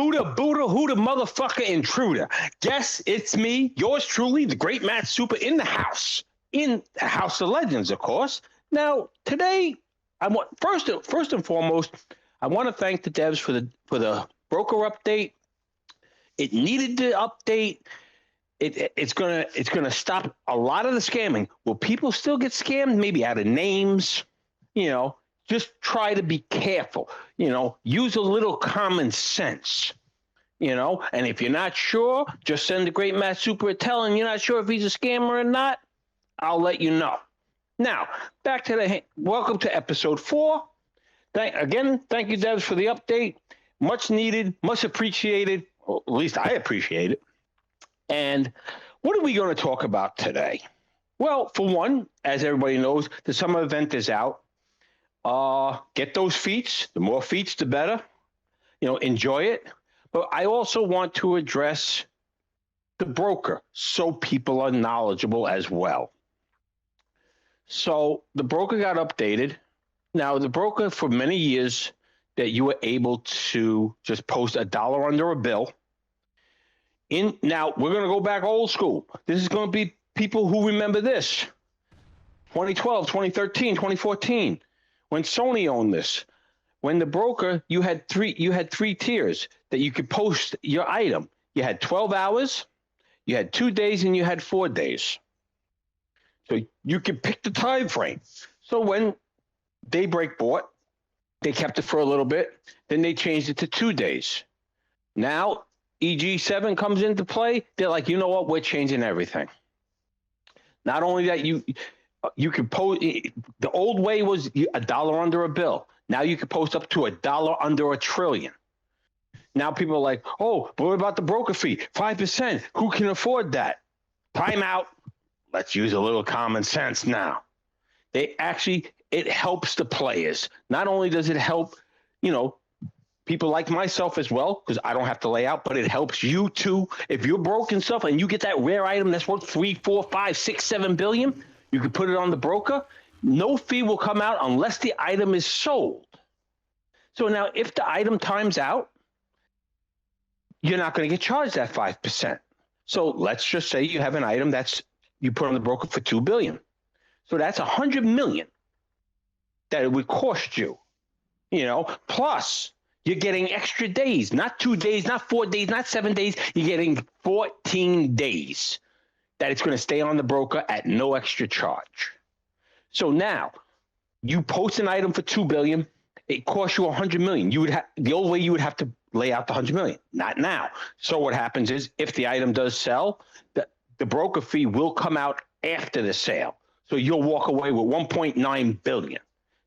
Buddha, who the motherfucker intruder? Guess it's me, yours truly, the Great Mattsupers in the house of legends, of course. Now, today, I want first and foremost, I want to thank the devs for the broker update. It needed the update. It's gonna stop a lot of the scamming. Will people still get scammed? Maybe out of names, Just try to be careful, use a little common sense, and if you're not sure, just send the Great Mattsuper a tell, and you're not sure if he's a scammer or not, I'll let you know. Now, back to welcome to episode 4. Thank you, devs, for the update. Much needed, much appreciated, or at least I appreciate it. And what are we going to talk about today? Well, for one, as everybody knows, the summer event is out. Get those feats. The more feats, the better. Enjoy it. But I also want to address the broker so people are knowledgeable as well. So the broker got updated. Now, the broker, for many years, that you were able to just post $1 under a bill. Now, we're going to go back old school. This is going to be people who remember this. 2012, 2013, 2014. When Sony owned this, when the broker, you had three tiers that you could post your item. You had 12 hours, you had 2 days, and you had 4 days. So you could pick the time frame. So when Daybreak bought, they kept it for a little bit, then they changed it to 2 days. Now EG7 comes into play. They're like, you know what? We're changing everything. Not only that, you could post. The old way was $1 under a bill. Now you could post up to $1 under $1 trillion. Now people are like, oh, but what about the broker fee? 5%. Who can afford that? Time out. Let's use a little common sense now. It helps the players. Not only does it help, people like myself as well, because I don't have to lay out, but it helps you too. If you're broke and stuff and you get that rare item that's worth 3, 4, 5, 6, 7 billion, you can put it on the broker. No fee will come out unless the item is sold. So now if the item times out, you're not going to get charged that 5%. So let's just say you have an item you put on the broker for $2 billion. So that's $100 million that it would cost you, plus you're getting extra days, not 2 days, not 4 days, not 7 days. You're getting 14 days that it's going to stay on the broker at no extra charge. So now you post an item for $2 billion. It costs you $100 million. The old way you would have to lay out the $100 million. Not now. So what happens is if the item does sell, the broker fee will come out after the sale. So you'll walk away with $1.9 billion.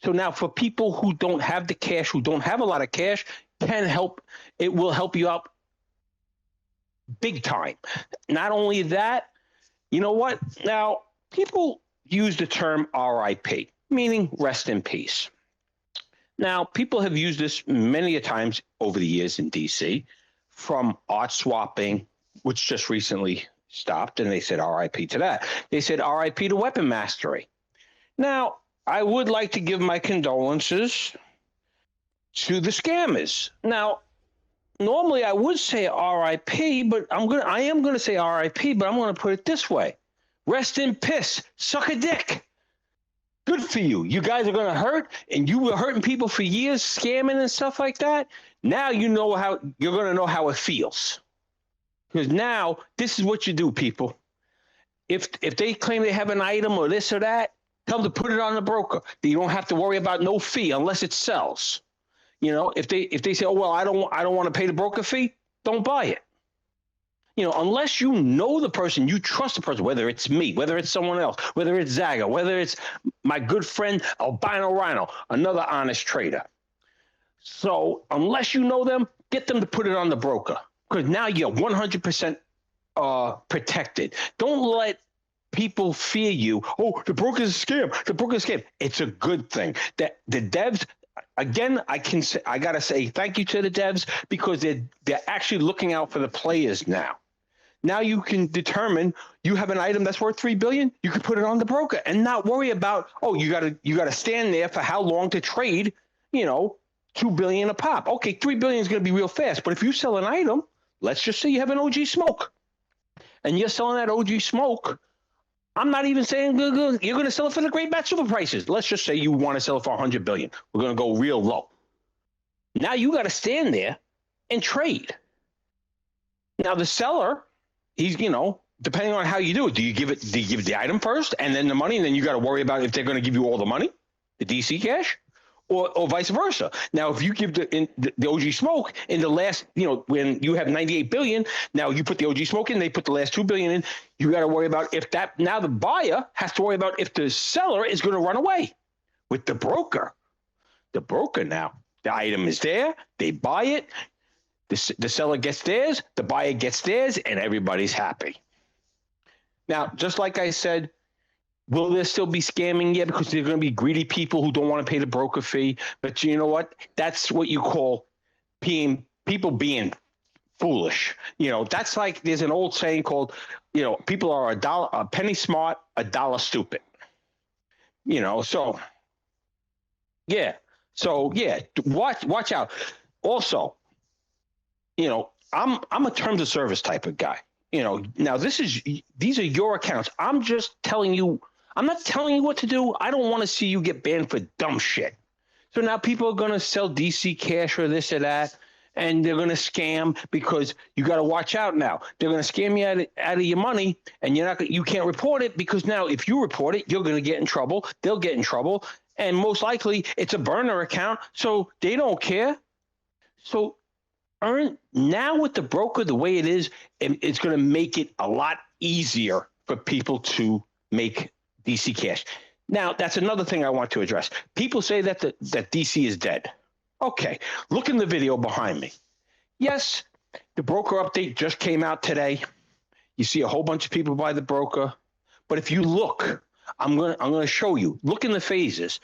So now for people who don't have the cash, who don't have a lot of cash, it will help you out big time. Not only that, you know what? Now, people use the term RIP, meaning rest in peace. Now, people have used this many a times over the years in DC, from art swapping, which just recently stopped, and they said RIP to that. They said RIP to weapon mastery. Now, I would like to give my condolences to the scammers. Now, normally I would say RIP, but I am going to say RIP, but I'm going to put it this way. Rest in piss. Suck a dick. Good for you. You guys are going to hurt, and you were hurting people for years, scamming and stuff like that. Now you're going to know how it feels. Because now this is what you do, people. If they claim they have an item or this or that, tell them to put it on the broker. You don't have to worry about no fee unless it sells. If they say, oh well, I don't want to pay the broker fee, don't buy it. Unless you know the person, you trust the person, whether it's me, whether it's someone else, whether it's Zagger, whether it's my good friend Albino Rhino, another honest trader. So unless you know them, get them to put it on the broker, because now you're 100% protected. Don't let people fear you. Oh, the broker's a scam. The broker's a scam. It's a good thing that the devs. Again, I gotta say thank you to the devs, because they're actually looking out for the players now. Now you can determine you have an item that's worth $3 billion. You can put it on the broker and not worry about, oh, you gotta stand there for how long to trade. $2 billion a pop. Okay, $3 billion is going to be real fast. But if you sell an item, let's just say you have an OG smoke, and you're selling that OG smoke. I'm not even saying you're going to sell it for the Great Mattsupers prices. Let's just say you want to sell it for $100 billion. We're going to go real low. Now you got to stand there and trade. Now the seller, he's, depending on how you do it, do you give the item first and then the money, and then you got to worry about if they're going to give you all the money, the DC cash, or vice versa. Now, if you give the OG smoke in the last, when you have 98 billion, now you put the OG smoke in, they put the last 2 billion in, you got to worry about if that, now the buyer has to worry about if the seller is going to run away. With the broker now, the item is there, they buy it, the seller gets theirs, the buyer gets theirs, and everybody's happy. Now, just like I said, will there still be scamming? Yeah, because there are going to be greedy people who don't want to pay the broker fee. But you know what? That's what you call people being foolish. That's like there's an old saying called, people are a penny smart, a dollar stupid. So yeah. So yeah, watch out. Also, I'm a terms of service type of guy. Now these are your accounts. I'm just telling you. I'm not telling you what to do. I don't want to see you get banned for dumb shit. So now people are going to sell DC cash or this or that, and they're going to scam because you got to watch out now. They're going to scam you out of your money, and you can't report it because now if you report it, you're going to get in trouble. They'll get in trouble, and most likely it's a burner account, so they don't care. So now with the broker the way it is, it's going to make it a lot easier for people to make DC cash. Now, that's another thing I want to address. People say that that DC is dead. Okay, look in the video behind me. Yes, the broker update just came out today. You see a whole bunch of people by the broker. But if you look, I'm going to show you. Look in the phases.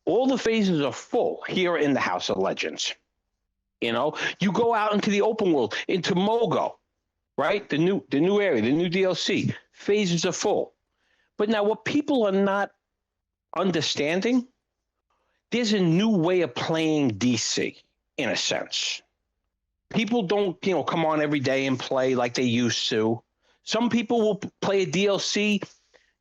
All the phases are full here in the House of Legends. You go out into the open world, into Mogo, right? The new area, the new DLC. Phases are full. But now what people are not understanding, there's a new way of playing DC, in a sense. People don't, come on every day and play like they used to. Some people will play a DLC,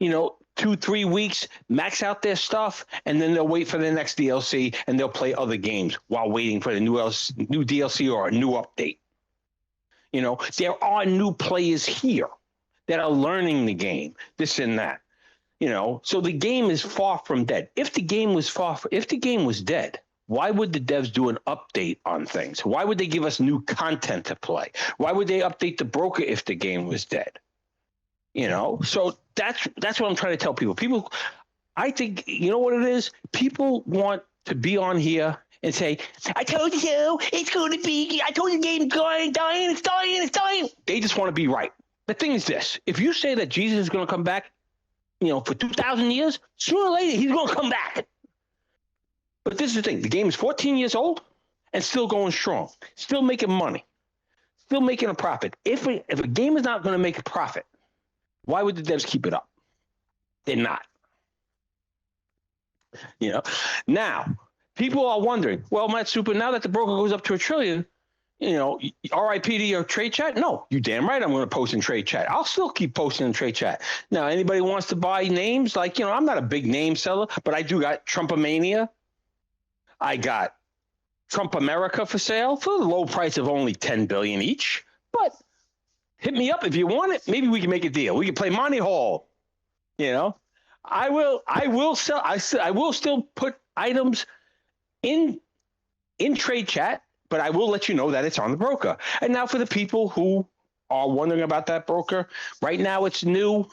2-3 weeks, max out their stuff, and then they'll wait for the next DLC and they'll play other games while waiting for the new DLC or a new update. There are new players here that are learning the game, this and that. So the game is far from dead. If the game was dead, why would the devs do an update on things? Why would they give us new content to play? Why would they update the broker if the game was dead? So that's what I'm trying to tell people. People, I think, what it is? People want to be on here and say, I told you so, it's going to be, I told you the game's dying, it's dying. They just want to be right. The thing is this, if you say that Jesus is going to come back, for 2,000 years, sooner or later, he's going to come back. But this is the thing. The game is 14 years old and still going strong, still making money, still making a profit. If a game is not going to make a profit, why would the devs keep it up? They're not. Now, people are wondering, well, Mattsuper, now that the broker goes up to $1 trillion, RIP to your trade chat? No, you damn right I'm going to post in trade chat. I'll still keep posting in trade chat. Now, anybody wants to buy names, like, I'm not a big name seller, but I do got Trumpomania. I got Trump America for sale for the low price of only $10 billion each. But hit me up if you want it. Maybe we can make a deal. We can play Monty Hall. I will sell. I will still put items in trade chat. But I will let you know that it's on the broker. And now for the people who are wondering about that broker, right now it's new.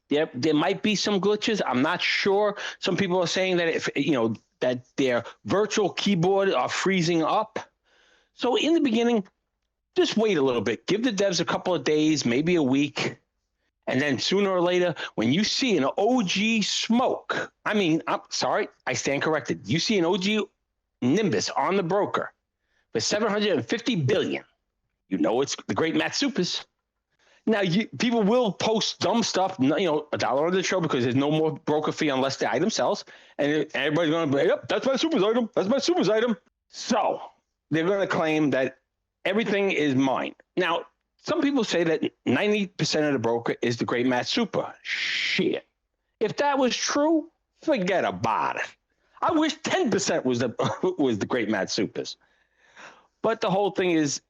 There might be some glitches. I'm not sure. Some people are saying that that their virtual keyboard are freezing up. So in the beginning, just wait a little bit. Give the devs a couple of days, maybe a week. And then sooner or later, when you see an OG smoke, I'm sorry, I stand corrected. You see an OG Nimbus on the broker for $750 billion. It's the Great Mattsupers. Now, people will post dumb stuff, $1 on the show because there's no more broker fee unless the item sells. And everybody's going to be, yep, that's Mattsuper's item. That's Mattsuper's item. So they're going to claim that everything is mine. Now, some people say that 90% of the broker is the Great Mattsuper. Shit. If that was true, forget about it. I wish 10% was the Great Mattsupers. But the whole thing is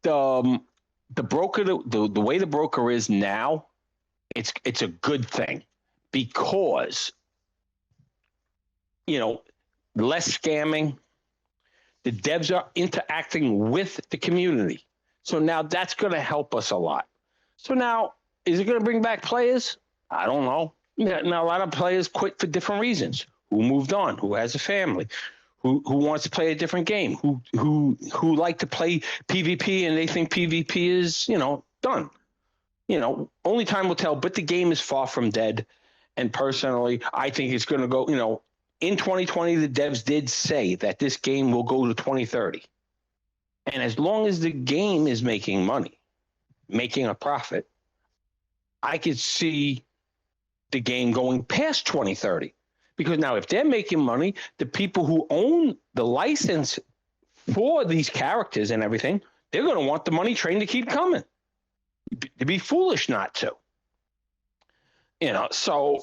the broker, the way the broker is now, it's a good thing because, less scamming. The devs are interacting with the community. So now that's going to help us a lot. So now, is it going to bring back players? I don't know. Now, a lot of players quit for different reasons. Who moved on? Who has a family? Who wants to play a different game? Who like to play PvP and they think PvP is, done. Only time will tell, but the game is far from dead. And personally, I think it's going to go, in 2020, the devs did say that this game will go to 2030. And as long as the game is making money, making a profit, I could see the game going past 2030. Because now if they're making money, the people who own the license for these characters and everything, they're going to want the money train to keep coming. It'd be foolish not to. So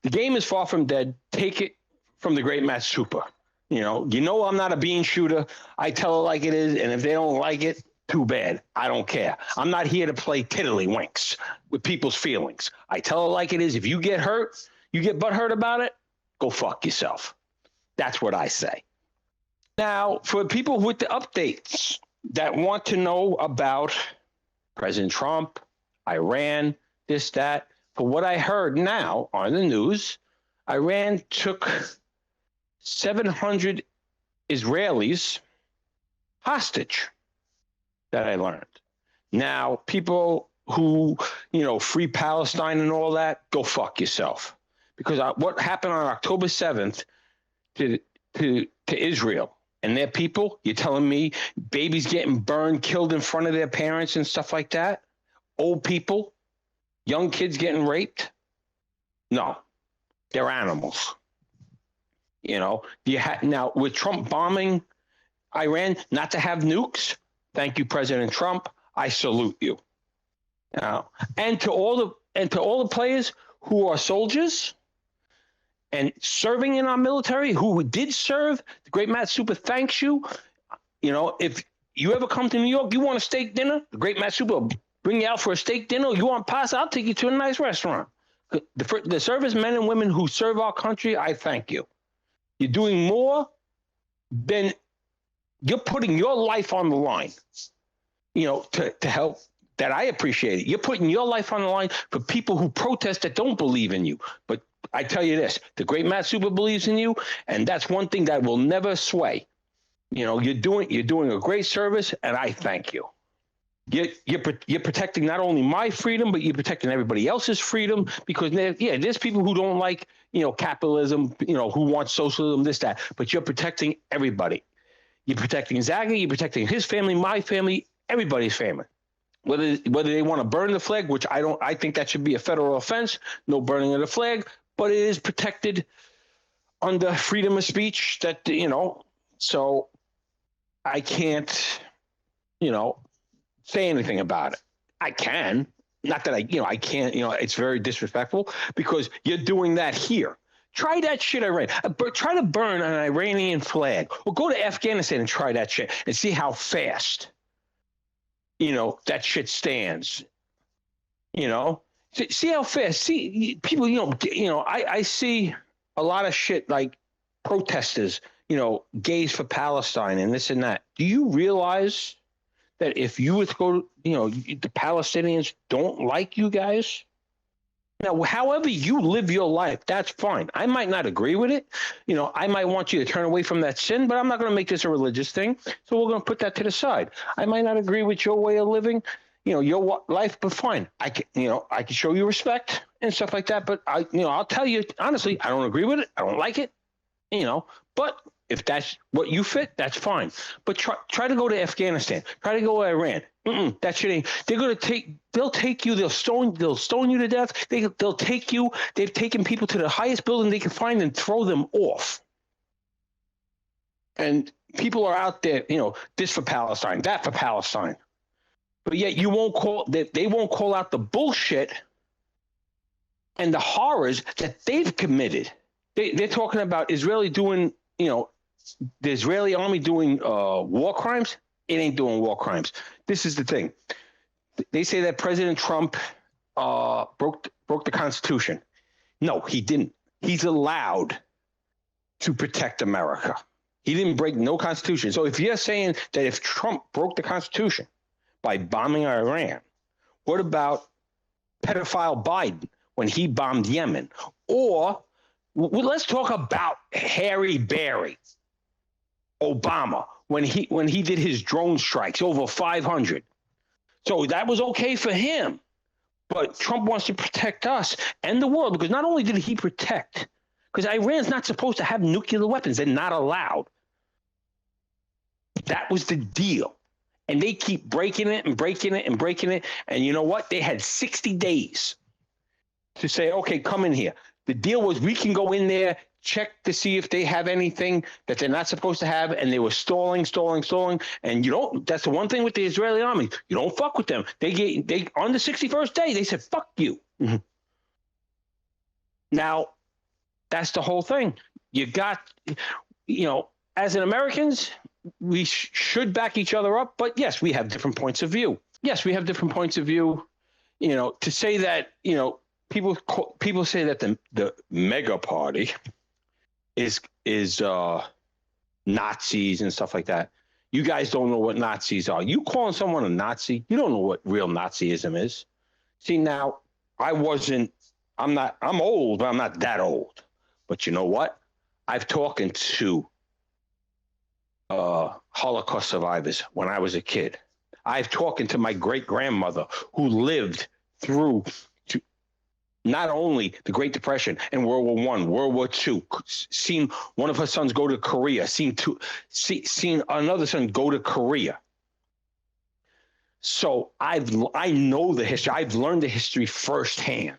the game is far from dead. Take it from the Great Mattsuper. I'm not a bean shooter. I tell it like it is, and if they don't like it, too bad. I don't care. I'm not here to play tiddlywinks with people's feelings. I tell it like it is. If you get hurt, you get butthurt about it, go fuck yourself. That's what I say. Now, for people with the updates that want to know about President Trump, Iran, this, that, for what I heard now on the news, Iran took 700 Israelis hostage that I learned. Now, people who, free Palestine and all that, go fuck yourself. Because what happened on October 7th to Israel and their people, you're telling me babies getting burned, killed in front of their parents and stuff like that? Old people, young kids getting raped? No, they're animals. Now with Trump bombing Iran not to have nukes, thank you, President Trump. I salute you. And to all the players who are soldiers and serving in our military, who did serve, the Great Mattsuper thanks you. If you ever come to New York, you want a steak dinner, the Great Mattsuper will bring you out for a steak dinner. You want pasta, I'll take you to a nice restaurant. The servicemen and women who serve our country, I thank you. You're doing more than you're putting your life on the line, to help. That I appreciate it. You're putting your life on the line for people who protest that don't believe in you. But I tell you this, the Great Mattsuper believes in you, and that's one thing that will never sway. You're doing a great service, and I thank you. You're protecting not only my freedom, but you're protecting everybody else's freedom, because there's people who don't like, capitalism, who want socialism, this, that, but you're protecting everybody. You're protecting Zagger, you're protecting his family, my family, everybody's family. Whether they want to burn the flag, which I think that should be a federal offense, no burning of the flag, but it is protected under freedom of speech that, so I can't, say anything about it. I can, not that I can't, it's very disrespectful because you're doing that here. Try that shit, Iran. Try to burn an Iranian flag, or go to Afghanistan and try that shit and see how fast, that shit stands. See how fast. See people. I see a lot of shit like protesters. Gays for Palestine and this and that. Do you realize that if you would go, the Palestinians don't like you guys? Now, however you live your life, that's fine. I might not agree with it. I might want you to turn away from that sin, but I'm not going to make this a religious thing. So we're going to put that to the side. I might not agree with your way of living, your life, but fine. I can show you respect and stuff like that. But I'll tell you honestly, I don't agree with it. I don't like it. But if that's what you fit, that's fine. But try to go to Afghanistan. Try to go to Iran. That shit ain't. They'll take you. They'll stone you to death. They'll take you. They've taken people to the highest building they can find and throw them off. And people are out there, this for Palestine, that for Palestine. But yet they won't call out the bullshit and the horrors that they've committed. They're talking about Israeli doing, the Israeli army doing war crimes. It ain't doing war crimes. This is the thing. They say that President Trump broke the Constitution. No, he didn't. He's allowed to protect America. He didn't break no Constitution. So if you're saying that if Trump broke the Constitution by bombing Iran, what about pedophile Biden when he bombed Yemen? Or let's talk about Harry Barry, Obama, when he did his drone strikes, over 500. So that was okay for him. But Trump wants to protect us and the world, because not only did he protect, because Iran's not supposed to have nuclear weapons. They're not allowed. That was the deal. And they keep breaking it and breaking it and breaking it. And you know what? They had 60 days to say, okay, come in here. The deal was we can go in there, check to see if they have anything that they're not supposed to have. And they were stalling. And that's the one thing with the Israeli army. You don't fuck with them. They on the 61st day, they said, fuck you. Mm-hmm. Now, that's the whole thing. You got, as an Americans, we should back each other up. But yes, we have different points of view. To say that, people say that the mega party is Nazis and stuff like that. You guys don't know what Nazis are. You calling someone a Nazi, you don't know what real Nazism is. See, now, I'm old, but I'm not that old. But you know what? I've talked to Holocaust survivors when I was a kid. I've talked to my great-grandmother who lived through not only the Great Depression and World War I, World War II, seen one of her sons go to Korea, seen another son go to Korea. So I know the history. I've learned the history firsthand,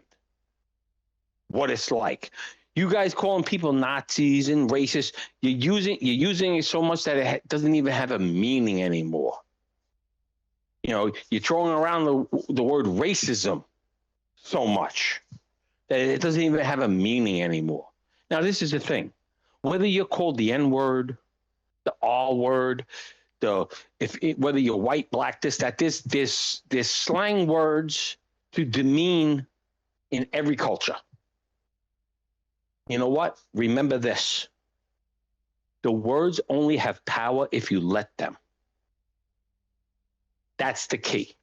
what it's like. You guys calling people Nazis and racist, you're using it so much that it doesn't even have a meaning anymore. You're throwing around the word racism so much that it doesn't even have a meaning anymore. Now, this is the thing. Whether you're called the N-word, the R-word, whether you're white, black, there's slang words to demean in every culture. You know what? Remember this. The words only have power if you let them. That's the key.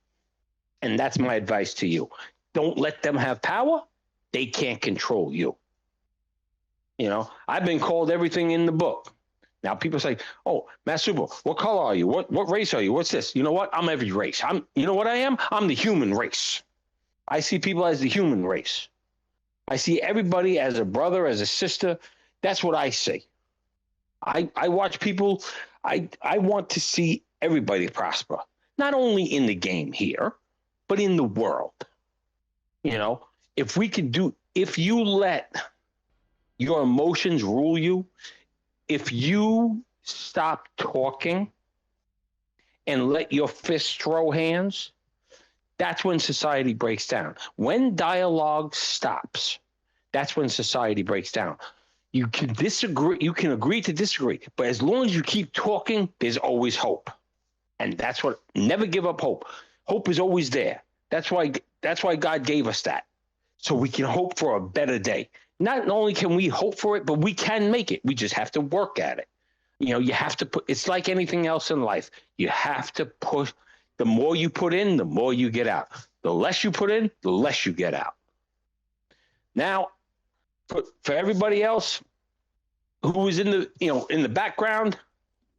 And that's my advice to you. Don't let them have power. They can't control you. I've been called everything in the book. Now people say, oh, Mattsuper, what color are you? What race are you? What's this? You know what? I'm every race. You know what I am? I'm the human race. I see people as the human race. I see everybody as a brother, as a sister. That's what I see. I watch people. I want to see everybody prosper, not only in the game here, but in the world. If you let your emotions rule you, if you stop talking and let your fists throw hands, that's when society breaks down. When dialogue stops, that's when society breaks down. You can disagree, you can agree to disagree, but as long as you keep talking, there's always hope. And that's what, never give up hope. Hope is always there. That's why God gave us that. So we can hope for a better day. Not only can we hope for it, but we can make it. We just have to work at it. You have to it's like anything else in life. You have to push. The more you put in, the more you get out. The less you put in, the less you get out. Now, for everybody else who is in the background,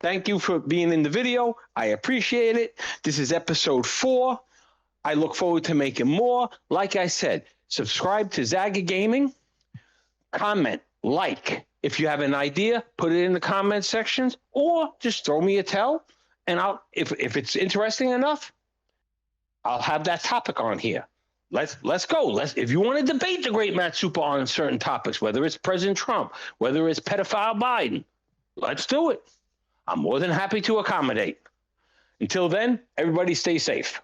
thank you for being in the video. I appreciate it. This is episode 4. I look forward to making more. Like I said, subscribe to Zaggergaming. Comment, like. If you have an idea, put it in the comment sections, or just throw me a tell, and if it's interesting enough, I'll have that topic on here. Let's go. If you want to debate the Great Mattsupers on certain topics, whether it's President Trump, whether it's pedophile Biden, let's do it. I'm more than happy to accommodate. Until then, everybody stay safe.